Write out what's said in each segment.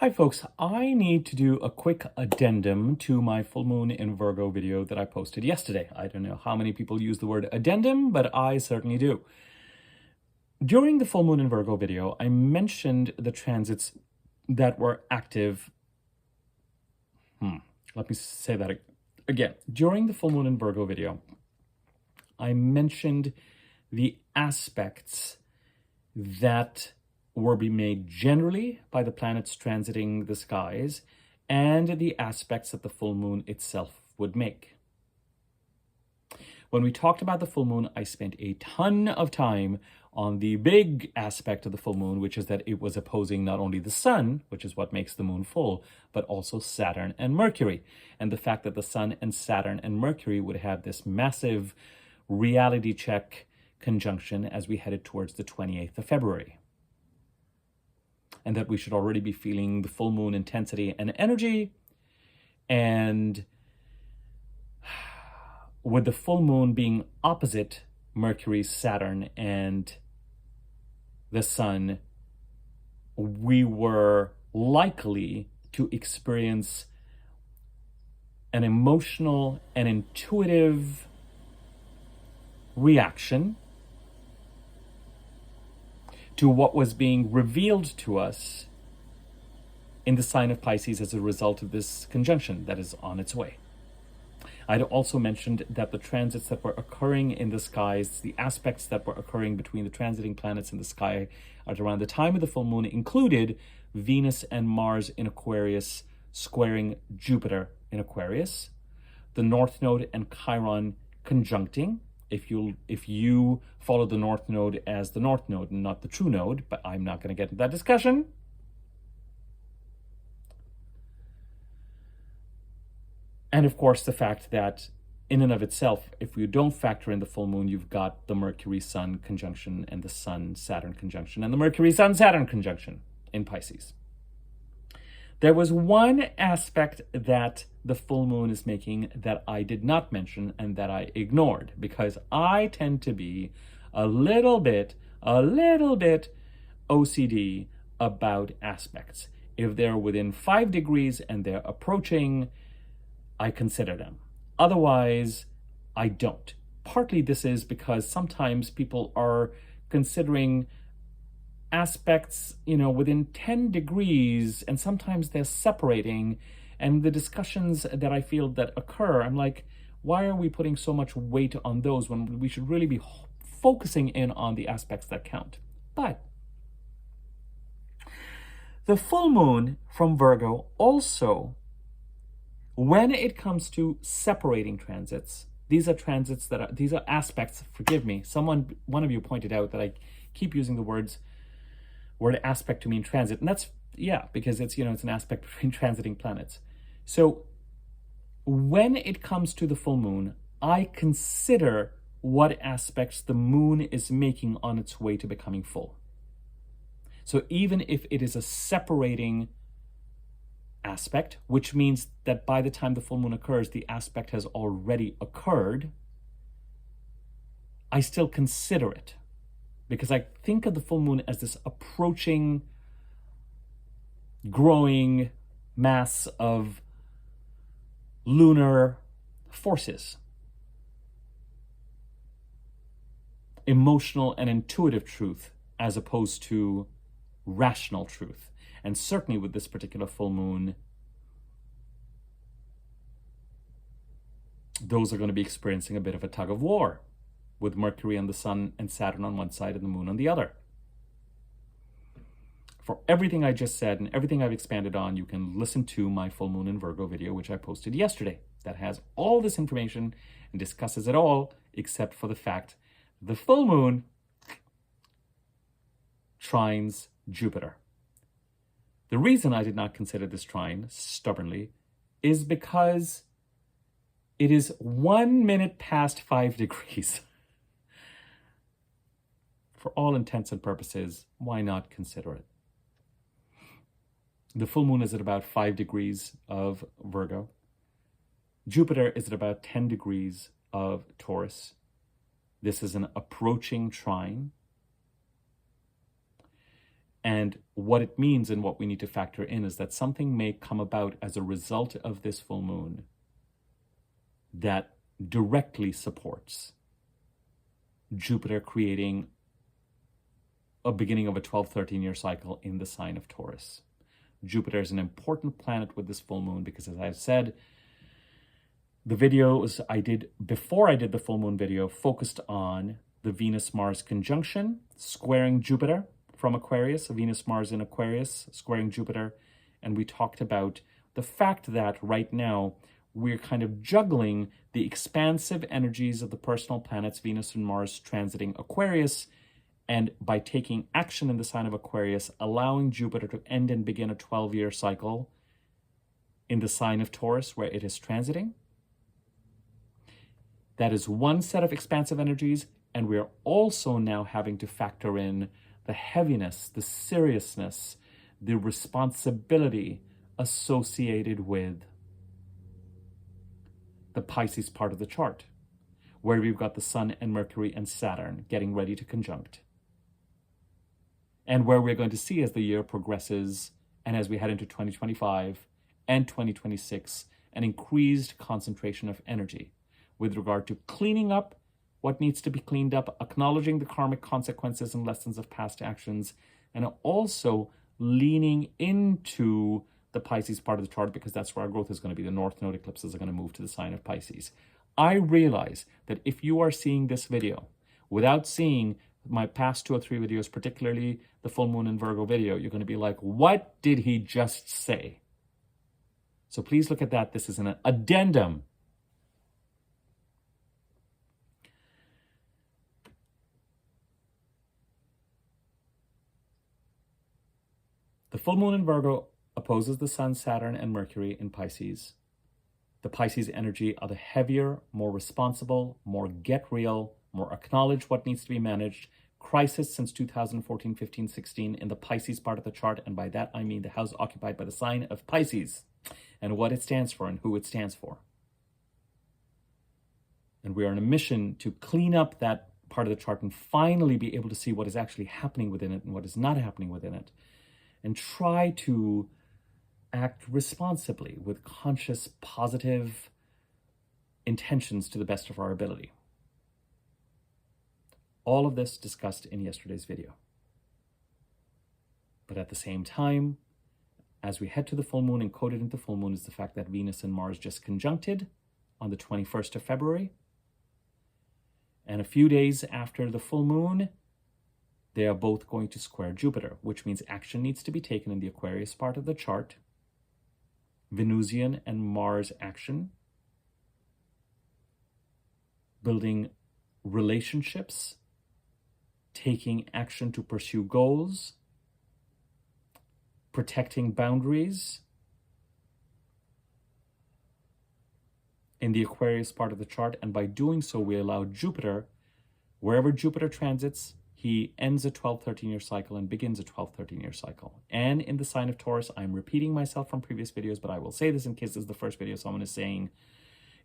Hi folks, I need to do a quick addendum to my full moon in Virgo video that I posted yesterday. I don't know how many people use the word addendum, but I certainly do. During the full moon in Virgo video, I mentioned the transits that were active. Let me say that again. During the full moon in Virgo video, I mentioned the aspects that were being made generally by the planets transiting the skies and the aspects that the full moon itself would make. When we talked about the full moon, I spent a ton of time on the big aspect of the full moon, which is that it was opposing not only the sun, which is what makes the moon full, but also Saturn and Mercury. And the fact that the sun and Saturn and Mercury would have this massive reality check conjunction as we headed towards the 28th of February. And that we should already be feeling the full moon intensity and energy. And with the full moon being opposite Mercury, Saturn, and the sun, we were likely to experience an emotional and intuitive reaction to what was being revealed to us in the sign of Pisces as a result of this conjunction that is on its way. I'd also mentioned that the transits that were occurring in the skies, the aspects that were occurring between the transiting planets in the sky at around the time of the full moon included Venus and Mars in Aquarius squaring Jupiter in Aquarius, the North Node and Chiron conjuncting. If you follow the North Node as the North Node and not the true node, but I'm not going to get into that discussion. And of course, the fact that in and of itself, if you don't factor in the full moon, you've got the Mercury-Sun conjunction and the Sun-Saturn conjunction and the Mercury-Sun-Saturn conjunction in Pisces. There was one aspect that the full moon is making that I did not mention and that I ignored because I tend to be a little bit OCD about aspects. If they're within 5 degrees and they're approaching, I consider them. Otherwise, I don't. Partly this is because sometimes people are considering aspects, within 10 degrees, and sometimes they're separating. And the discussions that I feel that occur, I'm like, why are we putting so much weight on those when we should really be focusing in on the aspects that count? But the full moon from Virgo also, when it comes to separating transits, these are aspects, forgive me, one of you pointed out that I keep using the word aspect to mean transit. And that's, because it's an aspect between transiting planets. So when it comes to the full moon, I consider what aspects the moon is making on its way to becoming full. So even if it is a separating aspect, which means that by the time the full moon occurs, the aspect has already occurred, I still consider it. Because I think of the full moon as this approaching, growing mass of lunar forces. Emotional and intuitive truth as opposed to rational truth. And certainly with this particular full moon, those are going to be experiencing a bit of a tug of war, with Mercury and the Sun and Saturn on one side and the Moon on the other. For everything I just said and everything I've expanded on, you can listen to my full moon in Virgo video, which I posted yesterday. That has all this information and discusses it all, except for the fact the full moon trines Jupiter. The reason I did not consider this trine stubbornly is because it is 1 minute past 5 degrees. For all intents and purposes, why not consider it? The full moon is at about 5 degrees of Virgo. Jupiter is at about 10 degrees of Taurus. This is an approaching trine. And what it means and what we need to factor in is that something may come about as a result of this full moon that directly supports Jupiter creating a beginning of a 12-13-year cycle in the sign of Taurus. Jupiter is an important planet with this full moon because, as I've said, the videos I did before I did the full moon video focused on the Venus-Mars conjunction, squaring Jupiter from Aquarius, Venus-Mars in Aquarius, squaring Jupiter. And we talked about the fact that right now we're kind of juggling the expansive energies of the personal planets, Venus and Mars transiting Aquarius, and by taking action in the sign of Aquarius, allowing Jupiter to end and begin a 12-year cycle in the sign of Taurus where it is transiting. That is one set of expansive energies, and we're also now having to factor in the heaviness, the seriousness, the responsibility associated with the Pisces part of the chart, where we've got the Sun and Mercury and Saturn getting ready to conjunct. And where we're going to see as the year progresses and as we head into 2025 and 2026, an increased concentration of energy with regard to cleaning up what needs to be cleaned up, acknowledging the karmic consequences and lessons of past actions, and also leaning into the Pisces part of the chart because that's where our growth is going to be. The North Node eclipses are going to move to the sign of Pisces. I realize that if you are seeing this video without seeing my past 2 or 3 videos, particularly the full moon in Virgo video, you're going to be like, what did he just say? So please look at that. This is an addendum. The full moon in Virgo opposes the Sun, Saturn, and Mercury in Pisces. The Pisces energy are the heavier, more responsible, more get real, more acknowledge what needs to be managed, crisis since 2014, 15, 16 in the Pisces part of the chart. And by that, I mean the house occupied by the sign of Pisces and what it stands for and who it stands for. And we are on a mission to clean up that part of the chart and finally be able to see what is actually happening within it and what is not happening within it. And try to act responsibly with conscious, positive intentions to the best of our ability. All of this discussed in yesterday's video. But at the same time, as we head to the full moon, encoded into the full moon is the fact that Venus and Mars just conjuncted on the 21st of February. And a few days after the full moon, they are both going to square Jupiter, which means action needs to be taken in the Aquarius part of the chart. Venusian and Mars action. Building relationships. Taking action to pursue goals. Protecting boundaries. In the Aquarius part of the chart. And by doing so, we allow Jupiter, wherever Jupiter transits, he ends a 12-13-year cycle and begins a 12-13-year cycle. And in the sign of Taurus, I'm repeating myself from previous videos, but I will say this in case this is the first video someone is saying,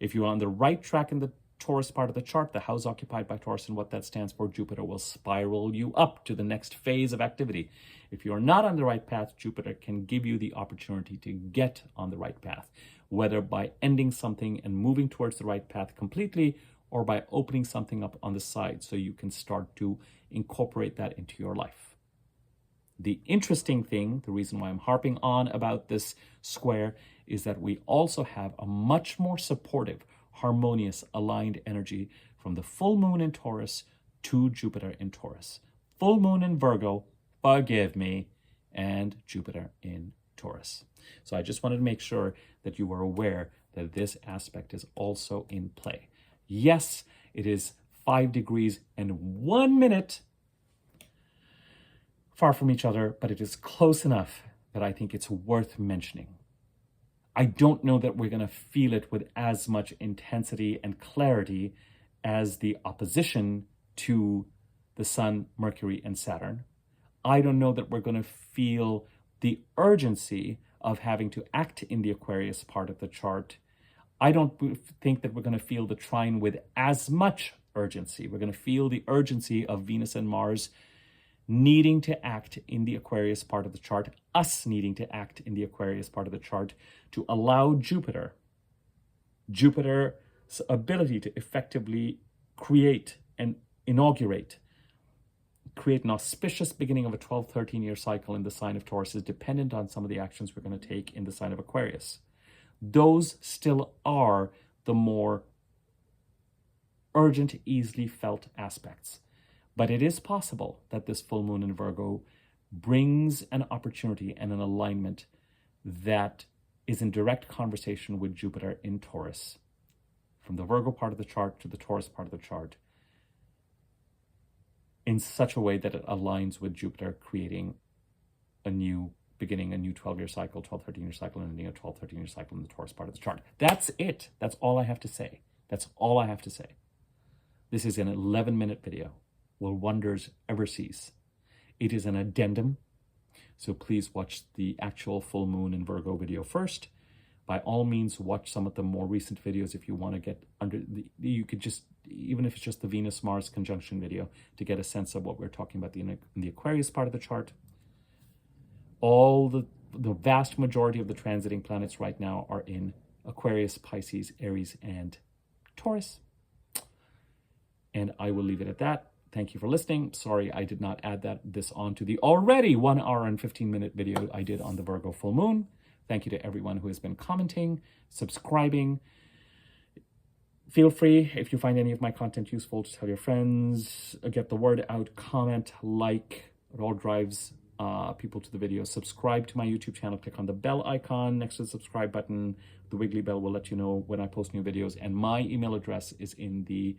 if you're on the right track in the Taurus part of the chart, the house occupied by Taurus and what that stands for, Jupiter will spiral you up to the next phase of activity. If you're not on the right path, Jupiter can give you the opportunity to get on the right path, whether by ending something and moving towards the right path completely, or by opening something up on the side so you can start to incorporate that into your life. The interesting thing, the reason why I'm harping on about this square, is that we also have a much more supportive, harmonious, aligned energy from the full moon in Taurus to Jupiter in Taurus. Full moon in Virgo, forgive me, and Jupiter in Taurus. So I just wanted to make sure that you were aware that this aspect is also in play. Yes, it is 5 degrees and 1 minute far from each other, but it is close enough that I think it's worth mentioning. I don't know that we're going to feel it with as much intensity and clarity as the opposition to the Sun, Mercury, and Saturn. I don't know that we're going to feel the urgency of having to act in the Aquarius part of the chart. I don't think that we're going to feel the trine with as much urgency. We're going to feel the urgency of Venus and Mars needing to act in the Aquarius part of the chart, us needing to act in the Aquarius part of the chart to allow Jupiter's ability to effectively create and create an auspicious beginning of a 12, 13-year cycle in the sign of Taurus is dependent on some of the actions we're going to take in the sign of Aquarius. Those still are the more urgent, easily felt aspects. But it is possible that this full moon in Virgo brings an opportunity and an alignment that is in direct conversation with Jupiter in Taurus, from the Virgo part of the chart to the Taurus part of the chart, in such a way that it aligns with Jupiter creating a new beginning, a new 12-year cycle, 12, 13-year cycle, and ending a 12, 13-year cycle in the Taurus part of the chart. That's it. That's all I have to say. That's all I have to say. This is an 11-minute video. Will wonders ever cease? It is an addendum, so please watch the actual full moon in Virgo video first. By all means, watch some of the more recent videos if you want to get under the, you could just, even if it's just the Venus-Mars conjunction video, to get a sense of what we're talking about in the Aquarius part of the chart. All the vast majority of the transiting planets right now are in Aquarius, Pisces, Aries, and Taurus. And I will leave it at that. Thank you for listening. Sorry, I did not add this on to the already 1 hour and 15-minute video I did on the Virgo full moon. Thank you to everyone who has been commenting, subscribing. Feel free, if you find any of my content useful, to tell your friends, get the word out, comment, like. It all drives people to the video. Subscribe to my YouTube channel. Click on the bell icon next to the subscribe button. The wiggly bell will let you know when I post new videos. And my email address is in the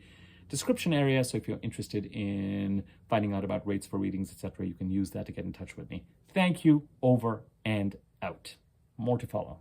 description area, so if you're interested in finding out about rates for readings, etc., you can use that to get in touch with me. Thank you. Over and out. More to follow.